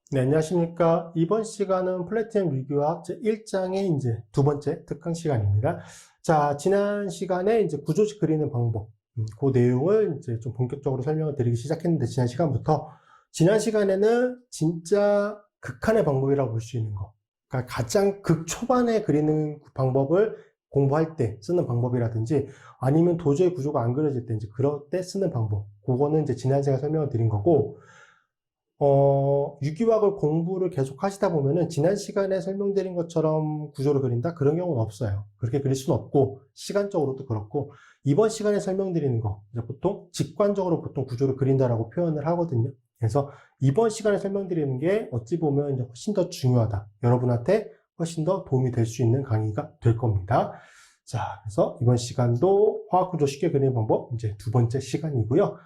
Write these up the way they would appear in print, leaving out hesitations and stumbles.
네, 안녕하십니까. 이번 시간은 플래티넘 유기화학 제1장의 이제 두 번째 특강 시간입니다. 자, 지난 시간에 이제 구조식 그리는 방법, 그 내용을 이제 좀 본격적으로 설명을 드리기 시작했는데, 지난 시간에는 진짜 극한의 방법이라고 볼 수 있는 거. 그러니까 가장 극초반에 그리는 방법을 공부할 때 쓰는 방법이라든지, 아니면 도저히 구조가 안 그려질 때, 이제 그럴 때 쓰는 방법. 그거는 이제 지난 시간에 설명을 드린 거고, 유기화학을 공부를 계속 하시다 보면은 지난 시간에 설명드린 것처럼 구조를 그린다? 그런 경우는 없어요. 그렇게 그릴 수는 없고, 시간적으로도 그렇고, 이번 시간에 설명드리는 거, 이제 보통 직관적으로 보통 구조를 그린다라고 표현을 하거든요. 그래서 이번 시간에 설명드리는 게 어찌 보면 이제 훨씬 더 중요하다. 여러분한테 훨씬 더 도움이 될 수 있는 강의가 될 겁니다. 자, 그래서 이번 시간도 화학구조 쉽게 그리는 방법, 이제 두 번째 시간이고요.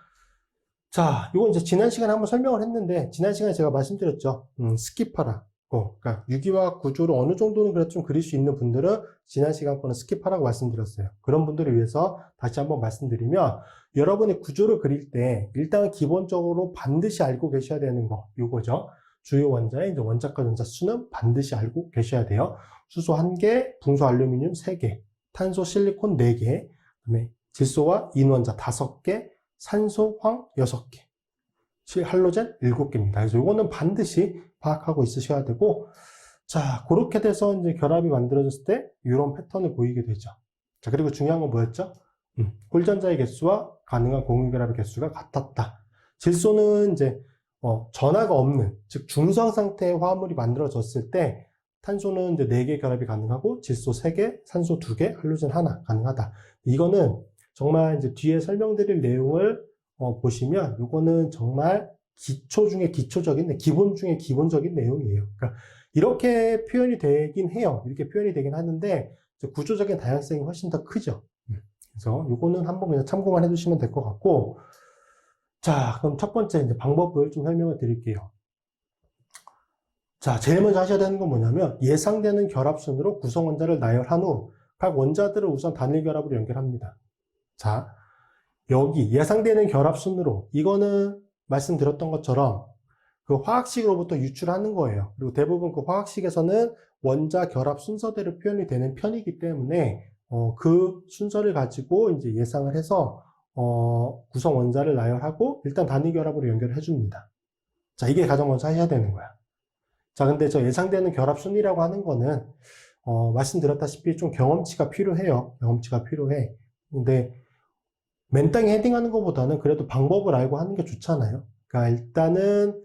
자, 이건 이제 지난 시간에 한번 설명을 했는데, 지난 시간에 제가 말씀드렸죠. 스킵하라. 그러니까 유기화학 구조를 어느 정도는 그래도 좀 그릴 수 있는 분들은 지난 시간 거는 스킵하라고 말씀드렸어요. 그런 분들을 위해서 다시 한번 말씀드리면, 여러분이 구조를 그릴 때 일단 기본적으로 반드시 알고 계셔야 되는 거, 요거죠. 주요 원자의 이제 원자과 전자 수는 반드시 알고 계셔야 돼요. 수소 1개, 분소 알루미늄 3개, 탄소 실리콘 4개, 그다음에 질소와 인원자 5개, 산소, 황 6개, 할로젠 7개입니다. 그래서 이거는 반드시 파악하고 있으셔야 되고, 자, 그렇게 돼서 이제 결합이 만들어졌을 때 이런 패턴을 보이게 되죠. 자, 그리고 중요한 건 뭐였죠? 홀전자의 개수와 가능한 공유결합의 개수가 같았다. 질소는 이제 전하가 없는, 즉 중성 상태의 화합물이 만들어졌을 때 탄소는 이제 4개 결합이 가능하고 질소 3개, 산소 2개, 할로젠 1 가능하다. 이거는 정말 이제 뒤에 설명드릴 내용을 보시면 이거는 정말 기초 중에 기초적인, 기본 중에 기본적인 내용이에요. 그러니까 이렇게 표현이 되긴 해요. 이렇게 표현이 되긴 하는데 구조적인 다양성이 훨씬 더 크죠. 그래서 이거는 한번 그냥 참고만 해두시면 될 것 같고, 자, 그럼 첫 번째 이제 방법을 좀 설명을 드릴게요. 자, 제일 먼저 하셔야 되는 건 뭐냐면 예상되는 결합순으로 구성 원자를 나열한 후 각 원자들을 우선 단일 결합으로 연결합니다. 자, 여기 예상되는 결합순으로, 이거는 말씀드렸던 것처럼 그 화학식으로부터 유출하는 거예요. 그리고 대부분 그 화학식에서는 원자 결합 순서대로 표현이 되는 편이기 때문에 그 순서를 가지고 이제 예상을 해서 구성 원자를 나열하고 일단 단위 결합으로 연결을 해줍니다. 자, 이게 가장 먼저 하셔야 되는 거야. 자, 근데 저 예상되는 결합 순이라고 하는 거는 말씀드렸다시피 좀 경험치가 필요해요. 경험치가 필요해. 근데 맨땅에 헤딩하는 것보다는 그래도 방법을 알고 하는 게 좋잖아요. 그러니까 일단은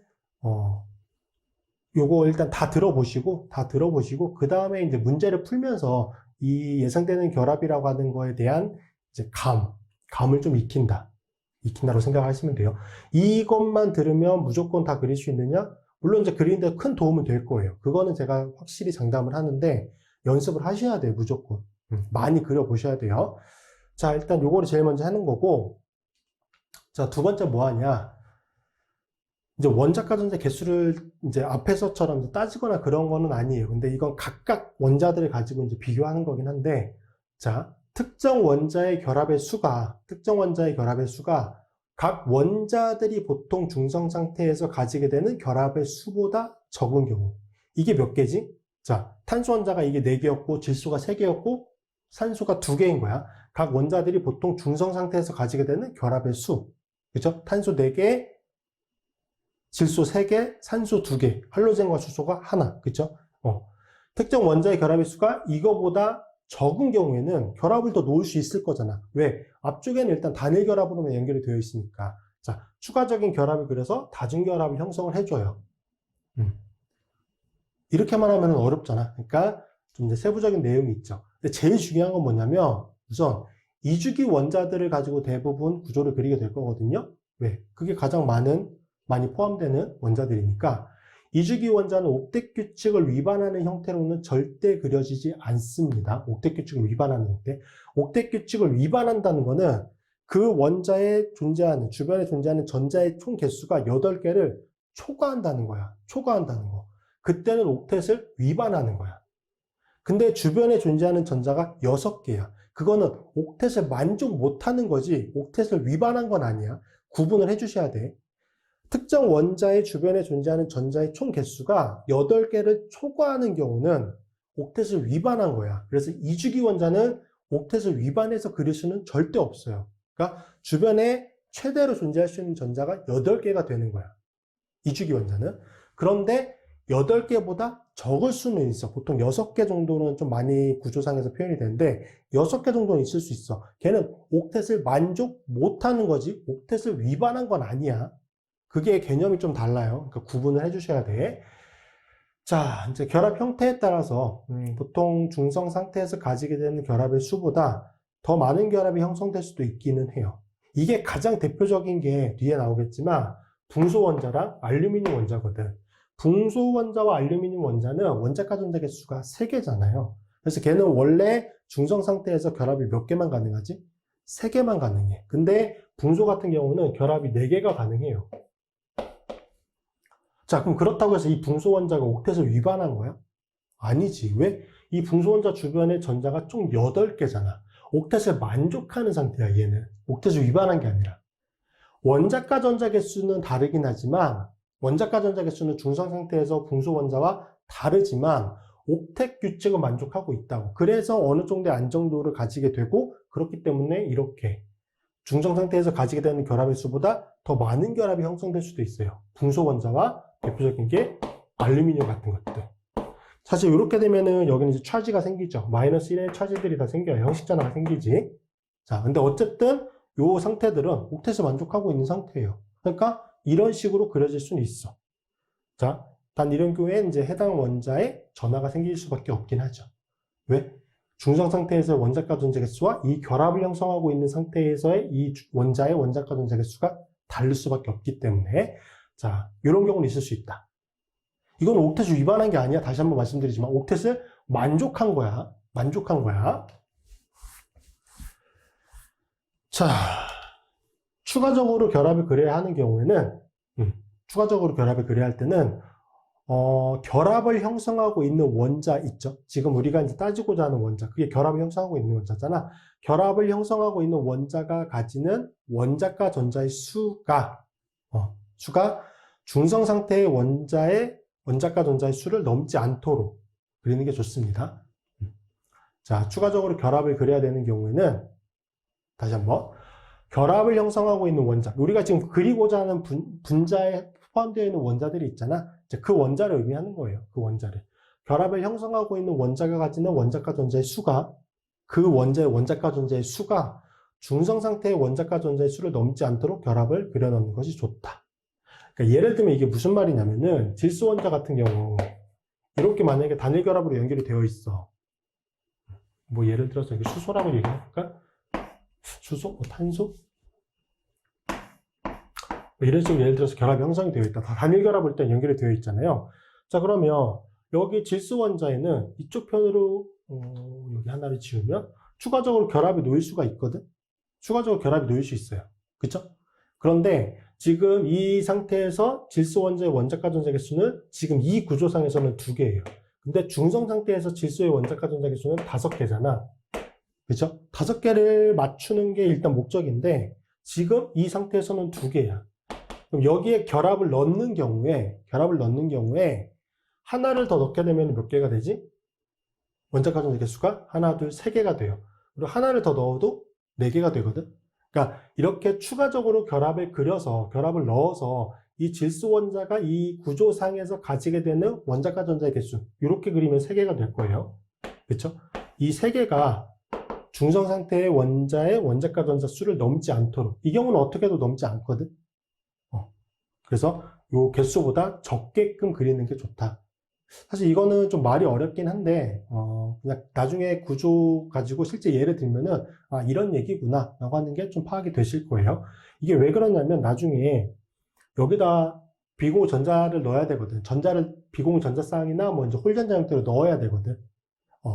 요거 일단 다 들어보시고 그 다음에 이제 문제를 풀면서 이 예상되는 결합이라고 하는 거에 대한 이제 감을 좀 익힌다고 생각하시면 돼요. 이것만 들으면 무조건 다 그릴 수 있느냐? 물론 이제 그리는데 큰 도움은 될 거예요. 그거는 제가 확실히 장담을 하는데 연습을 하셔야 돼요, 무조건. 많이 그려보셔야 돼요. 자, 일단 요거를 제일 먼저 하는 거고, 자, 두 번째 뭐 하냐? 이제 원자과 전자 개수를 이제 앞에서처럼 따지거나 그런 거는 아니에요. 근데 이건 각각 원자들을 가지고 이제 비교하는 거긴 한데, 자, 특정 원자의 결합의 수가 각 원자들이 보통 중성 상태에서 가지게 되는 결합의 수보다 적은 경우. 이게 몇 개지? 자, 탄소 원자가 이게 4개였고, 질소가 3개였고, 산소가 2개인 거야. 각 원자들이 보통 중성 상태에서 가지게 되는 결합의 수. 그죠? 탄소 4개, 질소 3개, 산소 2개, 할로젠과 수소가 하나. 그죠? 특정 원자의 결합의 수가 이거보다 적은 경우에는 결합을 더 놓을 수 있을 거잖아. 왜? 앞쪽에는 일단 단일 결합으로만 연결이 되어 있으니까. 자, 추가적인 결합을 그려서 다중결합을 형성을 해줘요. 이렇게만 하면 어렵잖아. 그러니까 좀 이제 세부적인 내용이 있죠. 근데 제일 중요한 건 뭐냐면 우선 이주기 원자들을 가지고 대부분 구조를 그리게 될 거거든요. 왜? 그게 가장 많이 포함되는 원자들이니까 이주기 원자는 옥텟 규칙을 위반하는 형태로는 절대 그려지지 않습니다. 옥텟 규칙을 위반하는 형태. 옥텟 규칙을 위반한다는 거는 그 원자에 존재하는, 주변에 존재하는 전자의 총 개수가 8개를 초과한다는 거야. 초과한다는 거. 그때는 옥텟을 위반하는 거야. 근데 주변에 존재하는 전자가 6개야. 그거는 옥텟을 만족 못하는 거지 옥텟을 위반한 건 아니야. 구분을 해주셔야 돼. 특정 원자의 주변에 존재하는 전자의 총 개수가 8개를 초과하는 경우는 옥텟을 위반한 거야. 그래서 이주기 원자는 옥텟을 위반해서 그릴 수는 절대 없어요. 그러니까 주변에 최대로 존재할 수 있는 전자가 8개가 되는 거야. 이주기 원자는. 그런데 8개보다 적을 수는 있어. 보통 6개 정도는 좀 많이 구조상에서 표현이 되는데 6개 정도는 있을 수 있어. 걔는 옥텟을 만족 못하는 거지 옥텟을 위반한 건 아니야. 그게 개념이 좀 달라요. 그러니까 구분을 해주셔야 돼. 자, 이제 결합 형태에 따라서 보통 중성 상태에서 가지게 되는 결합의 수보다 더 많은 결합이 형성될 수도 있기는 해요. 이게 가장 대표적인 게 뒤에 나오겠지만 붕소 원자랑 알루미늄 원자거든. 붕소 원자와 알루미늄 원자는 원자가 전자 개수가 3개잖아요. 그래서 걔는 원래 중성 상태에서 결합이 몇 개만 가능하지? 3개만 가능해. 근데 붕소 같은 경우는 결합이 4개가 가능해요. 자, 그럼 그렇다고 해서 이 붕소 원자가 옥텟을 위반한 거야? 아니지. 왜? 이 붕소 원자 주변에 전자가 총 8개잖아. 옥텟을 만족하는 상태야, 얘는. 옥텟을 위반한 게 아니라. 원자가 전자 개수는 다르긴 하지만, 원자가 전자 개수는 중성 상태에서 붕소 원자와 다르지만, 옥텟 규칙을 만족하고 있다고. 그래서 어느 정도의 안정도를 가지게 되고, 그렇기 때문에 이렇게 중성 상태에서 가지게 되는 결합의 수보다 더 많은 결합이 형성될 수도 있어요. 붕소 원자와 대표적인 게 알루미늄 같은 것들. 사실 이렇게 되면은 여기는 이제 차지가 생기죠. 마이너스 1의 차지들이 다 생겨요. 형식전화가 생기지. 자, 근데 어쨌든 이 상태들은 옥텟을 만족하고 있는 상태예요. 그러니까 이런 식으로 그려질 수는 있어. 자, 단 이런 경우에 이제 해당 원자에 전하가 생길 수밖에 없긴 하죠. 왜? 중성 상태에서 원자가 전자 개수와 이 결합을 형성하고 있는 상태에서의 이 원자의 원자가 전자 개수가 다를 수밖에 없기 때문에 자, 이런 경우는 있을 수 있다. 이건 옥텟을 위반한 게 아니야. 다시 한번 말씀드리지만 옥텟을 만족한 거야. 만족한 거야. 자, 추가적으로 결합을 그려야 하는 경우에는 추가적으로 결합을 그려야 할 때는 결합을 형성하고 있는 원자 있죠. 지금 우리가 이제 따지고자 하는 원자, 그게 결합을 형성하고 있는 원자잖아. 결합을 형성하고 있는 원자가 가지는 원자가 전자의 수가 중성 상태의 원자가 전자의 수를 넘지 않도록 그리는 게 좋습니다. 자, 추가적으로 결합을 그려야 되는 경우에는 다시 한번 결합을 형성하고 있는 원자, 우리가 지금 그리고자 하는 분자에 포함되어 있는 원자들이 있잖아. 이제 그 원자를 의미하는 거예요. 그 원자를. 결합을 형성하고 있는 원자가 가지는 원자가 전자의 수가 그 원자의 원자가 전자의 수가 중성 상태의 원자가 전자의 수를 넘지 않도록 결합을 그려놓는 것이 좋다. 그러니까 예를 들면 이게 무슨 말이냐면은 질소 원자 같은 경우 이렇게 만약에 단일 결합으로 연결이 되어 있어. 뭐 예를 들어서 이게 수소라고 얘기할까? 수소? 탄소? 이런 식으로 예를 들어서 결합이 형성이 되어 있다. 단일 결합을 일단 연결이 되어 있잖아요. 자, 그러면 여기 질소 원자에는 이쪽 편으로 여기 하나를 지우면 추가적으로 결합이 놓일 수가 있거든. 추가적으로 결합이 놓일 수 있어요. 그쵸? 그런데 지금 이 상태에서 질소 원자의 원자가 전자 개수는 지금 이 구조상에서는 2개예요. 근데 중성 상태에서 질소의 원자가 전자 개수는 5개잖아. 그쵸? 5개를 맞추는 게 일단 목적인데 지금 이 상태에서는 2개야. 그럼 여기에 결합을 넣는 경우에 하나를 더 넣게 되면 몇 개가 되지? 원자가 전자 개수가 하나, 둘, 3개가 돼요. 그리고 하나를 더 넣어도 4개가 되거든. 그러니까 이렇게 추가적으로 결합을 넣어서 이 질소 원자가 이 구조상에서 가지게 되는 원자가 전자의 개수 이렇게 그리면 3개가 될 거예요. 그렇죠? 이 3개가 중성 상태의 원자의 원자가 전자 수를 넘지 않도록 이 경우는 어떻게 해도 넘지 않거든. 그래서 이 개수보다 적게끔 그리는 게 좋다. 사실 이거는 좀 말이 어렵긴 한데 그냥 나중에 구조 가지고 실제 예를 들면은 이런 얘기구나 라고 하는 게 좀 파악이 되실 거예요. 이게 왜 그러냐면 나중에 여기다 비공유 전자를 넣어야 되거든. 비공유 전자쌍이나 뭐 이제 홀전자 형태로 넣어야 되거든.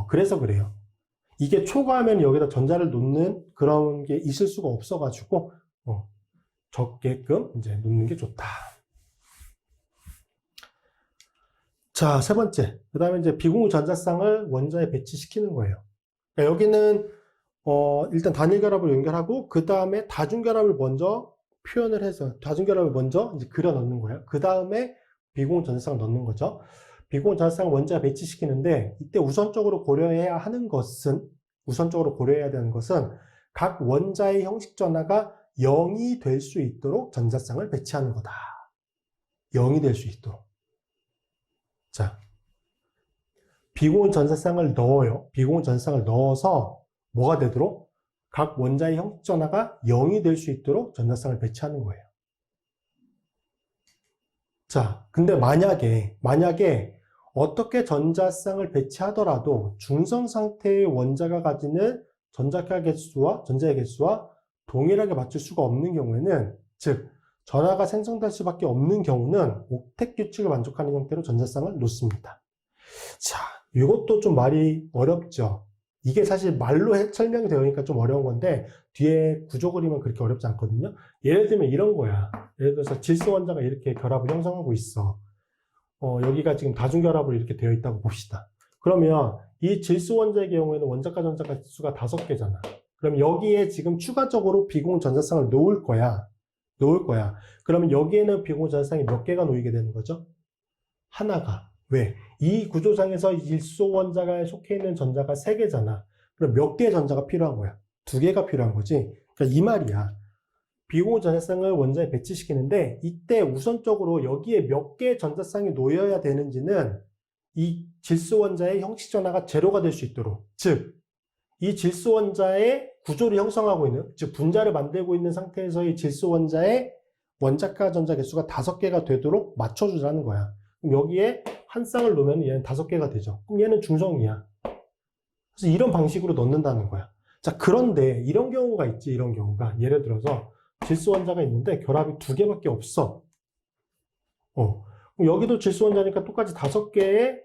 그래서 그래요. 이게 초과하면 여기다 전자를 놓는 그런 게 있을 수가 없어가지고 적게끔 이제 놓는 게 좋다. 자, 3번째. 그 다음에 이제 비공유 전자쌍을 원자에 배치시키는 거예요. 그러니까 여기는, 일단 단일 결합을 연결하고, 그 다음에 다중 결합을 먼저 표현을 해서 다중결합을 먼저 이제 그려 넣는 거예요. 그 다음에 비공유 전자쌍을 넣는 거죠. 비공유 전자쌍을 원자에 배치시키는데 이때 우선적으로 고려해야 되는 것은 각 원자의 형식 전하가 0이 될 수 있도록 전자쌍을 배치하는 거다. 0이 될 수 있도록. 자, 비공유 전자쌍을 넣어요. 비공유 전자쌍을 넣어서 뭐가 되도록? 각 원자의 형식 전하가 0이 될 수 있도록 전자쌍을 배치하는 거예요. 자, 근데 만약에 어떻게 전자쌍을 배치하더라도 중성 상태의 원자가 가지는 전자의 개수와 동일하게 맞출 수가 없는 경우에는, 즉 전하가 생성될 수밖에 없는 경우는 옥텟 규칙을 만족하는 형태로 전자쌍을 놓습니다. 자, 이것도 좀 말이 어렵죠. 이게 사실 말로 설명이 되니까 좀 어려운 건데 뒤에 구조 그림은 그렇게 어렵지 않거든요. 예를 들면 이런 거야. 예를 들어서 질소 원자가 이렇게 결합을 형성하고 있어. 여기가 지금 다중결합으로 이렇게 되어 있다고 봅시다. 그러면 이 질소 원자의 경우에는 원자과 전자가 수가 5개잖아. 그럼 여기에 지금 추가적으로 비공유 전자쌍을 놓을 거야. 그러면 여기에는 비공유 전자쌍이 몇 개가 놓이게 되는 거죠? 하나가. 왜? 이 구조상에서 질소 원자가 속해 있는 전자가 3개잖아. 그럼 몇 개의 전자가 필요한 거야? 2개가 필요한 거지. 그러니까 이 말이야. 비공유 전자쌍을 원자에 배치시키는데 이때 우선적으로 여기에 몇 개의 전자쌍이 놓여야 되는지는 이 질소 원자의 형식 전하가 제로가 될 수 있도록, 즉 이 질소 원자의 구조를 형성하고 있는, 즉 분자를 만들고 있는 상태에서의 질소 원자의 원자과 전자 개수가 5개가 되도록 맞춰주자는 거야. 그럼 여기에 한 쌍을 놓으면 얘는 5개가 되죠. 그럼 얘는 중성이야. 그래서 이런 방식으로 넣는다는 거야. 자, 그런데 이런 경우가 있지. 이런 경우가 예를 들어서 질소 원자가 있는데 결합이 2개밖에 없어. 그럼 여기도 질소 원자니까 똑같이 5개의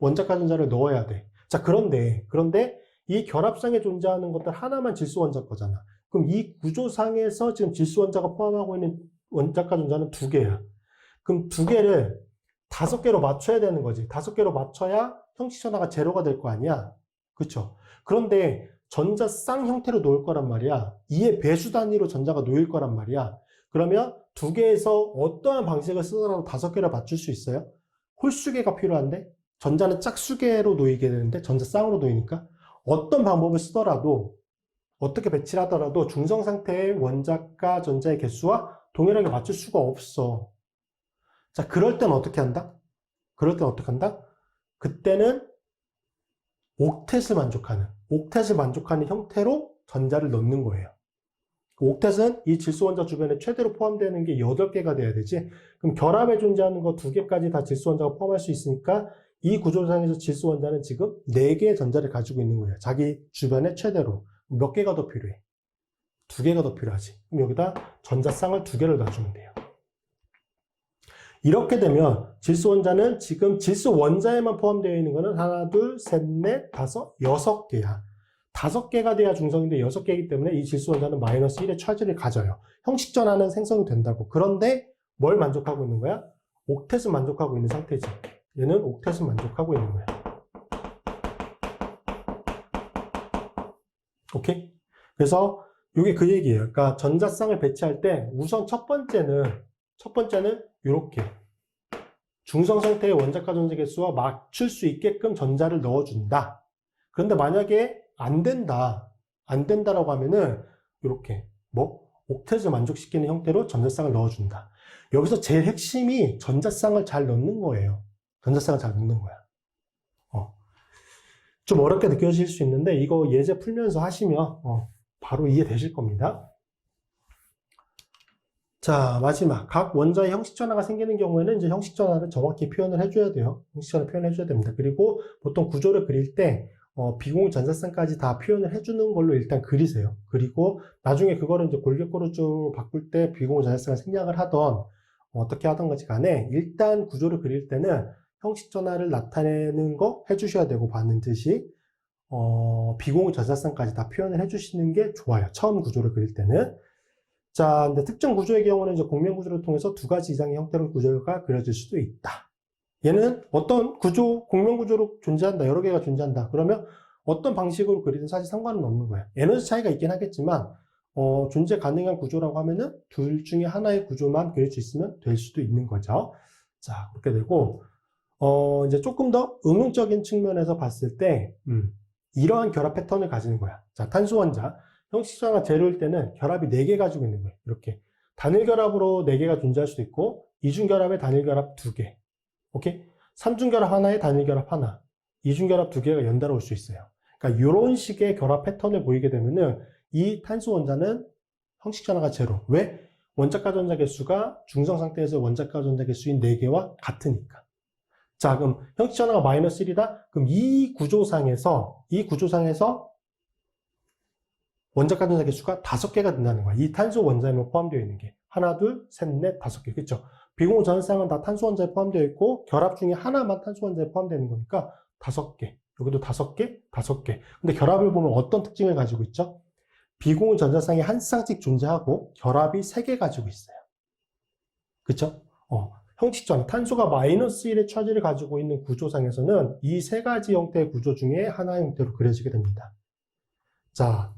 원자과 전자를 넣어야 돼. 자, 그런데 이 결합상에 존재하는 것들 하나만 질소 원자 거잖아. 그럼 이 구조상에서 지금 질소 원자가 포함하고 있는 원자과 전자는 2개야. 그럼 2개를 5개로 맞춰야 되는 거지. 5개로 맞춰야 형식 전하가 제로가 될 거 아니야. 그렇죠? 그런데 전자쌍 형태로 놓을 거란 말이야. 2의 배수 단위로 전자가 놓일 거란 말이야. 그러면 2개에서 어떠한 방식을 쓰더라도 5개를 맞출 수 있어요? 홀수개가 필요한데 전자는 짝수개로 놓이게 되는데 전자쌍으로 놓이니까 어떤 방법을 쓰더라도, 어떻게 배치를 하더라도 중성 상태의 원자과 전자의 개수와 동일하게 맞출 수가 없어. 자, 그럴 땐 어떻게 한다? 그때는 옥텟을 만족하는 형태로 전자를 넣는 거예요. 옥텟은 이 질소 원자 주변에 최대로 포함되는 게 8개가 돼야 되지. 그럼 결합에 존재하는 거 2개까지 다 질소 원자가 포함할 수 있으니까 이 구조상에서 질소 원자는 지금 4개의 전자를 가지고 있는 거예요. 자기 주변에 최대로. 몇 개가 더 필요해? 2개가 더 필요하지. 그럼 여기다 전자쌍을 2개를 놔주면 돼요. 이렇게 되면 질소 원자는 지금 질소 원자에만 포함되어 있는 거는 하나, 둘, 셋, 넷, 다섯, 6개야. 5개가 돼야 중성인데 6개이기 때문에 이 질소 원자는 마이너스 1의 차지를 가져요. 형식 전하는 생성이 된다고. 그런데 뭘 만족하고 있는 거야? 옥텟을 만족하고 있는 상태지. 얘는 옥텟을 만족하고 있는 거야. 오케이? 그래서 이게 그 얘기예요. 그러니까 전자쌍을 배치할 때 우선 첫 번째는 이렇게 중성 상태의 원자과 전자 개수와 맞출 수 있게끔 전자를 넣어준다. 그런데 만약에 안 된다라고 하면은 이렇게 옥텟을 만족시키는 형태로 전자쌍을 넣어준다. 여기서 제일 핵심이 전자쌍을 잘 넣는 거예요. 좀 어렵게 느껴질 수 있는데 이거 예제 풀면서 하시면 바로 이해되실 겁니다. 자, 마지막. 각 원자의 형식 전하가 생기는 경우에는 이제 형식 전하를 정확히 표현을 해줘야 돼요. 형식 전하 표현을 해줘야 됩니다. 그리고 보통 구조를 그릴 때 비공유 전자쌍까지 다 표현을 해주는 걸로 일단 그리세요. 그리고 나중에 그거를 이제 골격거루로 바꿀 때 비공유 전자쌍을 생략을 하던 어떻게 하던 거지 간에 일단 구조를 그릴 때는 형식 전하를 나타내는 거 해주셔야 되고 반드시 비공유 전자쌍까지 다 표현을 해주시는 게 좋아요. 처음 구조를 그릴 때는. 자, 근데 특정 구조의 경우는 이제 공면 구조를 통해서 2가지 이상의 형태로 구조가 그려질 수도 있다. 얘는 어떤 구조, 공면 구조로 존재한다. 여러 개가 존재한다. 그러면 어떤 방식으로 그리든 사실 상관은 없는 거야. 에너지 차이가 있긴 하겠지만 존재 가능한 구조라고 하면은 둘 중에 하나의 구조만 그릴 수 있으면 될 수도 있는 거죠. 자, 그렇게 되고, 이제 조금 더 응용적인 측면에서 봤을 때, 이러한 결합 패턴을 가지는 거야. 자, 탄소 원자, 형식전화 제로일 때는 결합이 4개 가지고 있는 거예요. 이렇게. 단일 결합으로 4개가 존재할 수도 있고, 이중 결합에 단일 결합 2개. 오케이? 삼중 결합 하나에 단일 결합 하나. 이중 결합 2개가 연달아 올 수 있어요. 그러니까 이런 식의 결합 패턴을 보이게 되면은 이 탄소 원자는 형식 전화가 제로. 왜? 원자과 전자 개수가 중성 상태에서 원자과 전자 개수인 4개와 같으니까. 자, 그럼 형식 전화가 마이너스 1이다? 그럼 이 구조상에서 원자과 전자 개수가 5개가 된다는 거야. 이 탄소 원자에 포함되어 있는 게. 하나, 둘, 셋, 넷, 5개. 그렇죠? 비공유 전자쌍은 다 탄소 원자에 포함되어 있고 결합 중에 하나만 탄소 원자에 포함되는 거니까 5개. 여기도 5개, 5개. 근데 결합을 보면 어떤 특징을 가지고 있죠? 비공유 전자쌍이 한 쌍씩 존재하고 결합이 3개 가지고 있어요. 그쵸? 형식전, 탄소가 마이너스 1의 차지를 가지고 있는 구조상에서는 이 3가지 형태의 구조 중에 하나의 형태로 그려지게 됩니다. 자,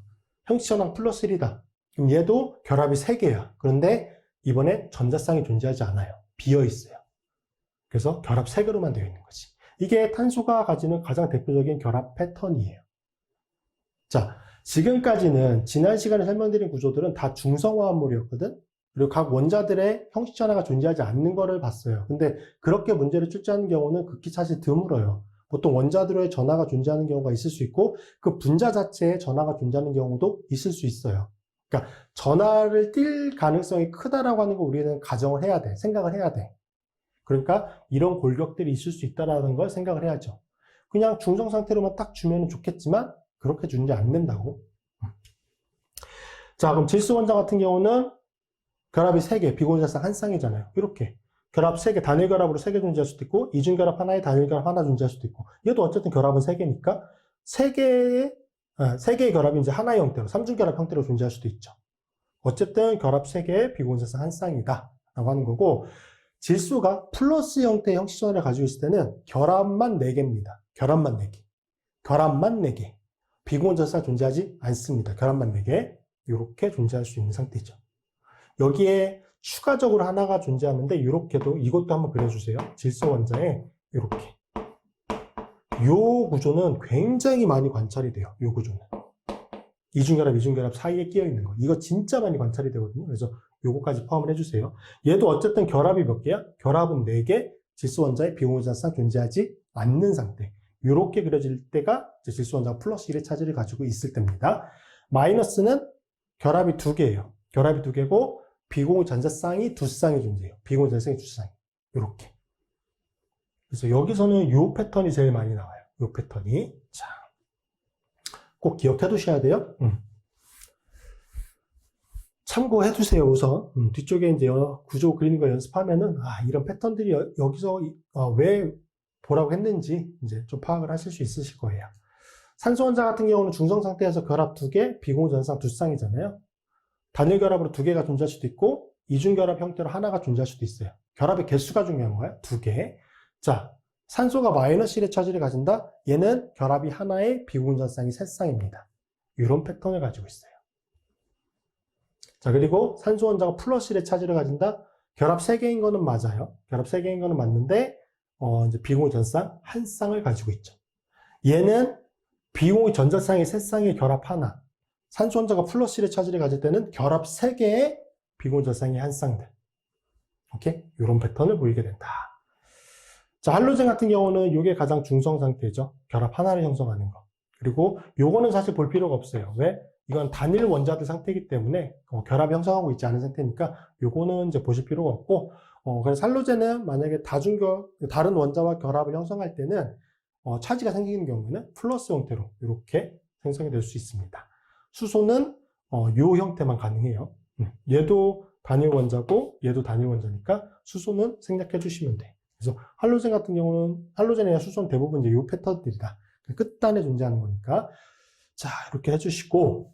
형식전항 플러스 1이다. 그럼 얘도 결합이 3개야. 그런데 이번에 전자쌍이 존재하지 않아요. 비어 있어요. 그래서 결합 3개로만 되어 있는 거지. 이게 탄소가 가지는 가장 대표적인 결합 패턴이에요. 자, 지금까지는 지난 시간에 설명드린 구조들은 다 중성화합물이었거든? 그리고 각 원자들의 형식 전하가 존재하지 않는 거를 봤어요. 근데 그렇게 문제를 출제하는 경우는 극히 사실 드물어요. 보통 원자들의 전하가 존재하는 경우가 있을 수 있고 그 분자 자체에 전하가 존재하는 경우도 있을 수 있어요. 그러니까 전하를 띌 가능성이 크다라고 하는 거 우리는 가정을 해야 돼. 생각을 해야 돼. 그러니까 이런 골격들이 있을 수 있다는 걸 생각을 해야죠. 그냥 중성 상태로만 딱 주면 좋겠지만 그렇게 존재 안 된다고. 자, 그럼 질소 원자 같은 경우는 결합이 3개, 비공유자쌍 한 쌍이잖아요. 이렇게 결합 3개, 단일 결합으로 3개 존재할 수도 있고 이중 결합 하나에 단일 결합 하나 존재할 수도 있고 얘도 어쨌든 결합은 3개니까 3개의 결합이 이제 하나의 형태로, 삼중 결합 형태로 존재할 수도 있죠. 어쨌든 결합 3개, 비공유자쌍 한 쌍이다 라고 하는 거고 질소가 플러스 형태의 형식전화를 가지고 있을 때는 결합만 4개입니다. 결합만 4개. 결합만 4개. 비공유자쌍 존재하지 않습니다. 결합만 4개. 이렇게 존재할 수 있는 상태죠. 여기에 추가적으로 하나가 존재하는데 이렇게도 이것도 한번 그려주세요. 질소 원자에 이렇게. 이 구조는 굉장히 많이 관찰이 돼요. 이 구조는. 이중결합, 이중결합 사이에 끼어 있는 거. 이거 진짜 많이 관찰이 되거든요. 그래서 요거까지 포함을 해주세요. 얘도 어쨌든 결합이 몇 개야? 결합은 4개, 질소 원자에 비공유자쌍 존재하지 않는 상태. 이렇게 그려질 때가 질소 원자가 플러스 1의 차지를 가지고 있을 때입니다. 마이너스는 결합이 2개예요. 결합이 2개고 비공유 전자쌍이 2쌍이 존재해요. 비공유 전자쌍이 2쌍이. 이렇게. 그래서 여기서는 이 패턴이 제일 많이 나와요. 이 패턴이. 자, 꼭 기억해 두셔야 돼요. 참고해 두세요, 우선. 뒤쪽에 이제 구조 그리는 거 연습하면은, 이런 패턴들이 여기서 왜 보라고 했는지 이제 좀 파악을 하실 수 있으실 거예요. 산소 원자 같은 경우는 중성 상태에서 결합 2개, 비공유 전자쌍 2쌍이잖아요. 단일 결합으로 2개가 존재할 수도 있고, 이중 결합 형태로 하나가 존재할 수도 있어요. 결합의 개수가 중요한 거예요. 2개. 자, 산소가 마이너스 1의 차지를 가진다? 얘는 결합이 하나에 비공유 전자쌍이 3쌍입니다. 이런 패턴을 가지고 있어요. 자, 그리고 산소 원자가 플러스 1의 차지를 가진다? 결합 3개인 거는 맞아요. 결합 3개인 거는 맞는데, 이제 비공유 전자쌍 한 쌍을 가지고 있죠. 얘는 비공유 전자쌍이 3쌍의 결합 하나. 산소 원자가 플러스 1의 차지를 가질 때는 결합 3개의 비공유 전자쌍이 한 쌍들. 오케이? 이런 패턴을 보이게 된다. 자, 할로젠 같은 경우는 이게 가장 중성 상태죠. 결합 하나를 형성하는 거. 그리고 요거는 사실 볼 필요가 없어요. 왜? 이건 단일 원자들 상태이기 때문에 결합 형성하고 있지 않은 상태니까 요거는 이제 보실 필요가 없고, 그래서 할로젠은 만약에 다른 원자와 결합을 형성할 때는 차지가 생기는 경우에는 플러스 형태로 이렇게 생성이 될 수 있습니다. 수소는 요 형태만 가능해요. 얘도 단일 원자고 얘도 단일 원자니까 수소는 생략해 주시면 돼. 그래서 할로젠 같은 경우는 할로젠이나 수소는 대부분 이제 요 패턴들이다. 끝단에 존재하는 거니까. 자, 이렇게 해주시고,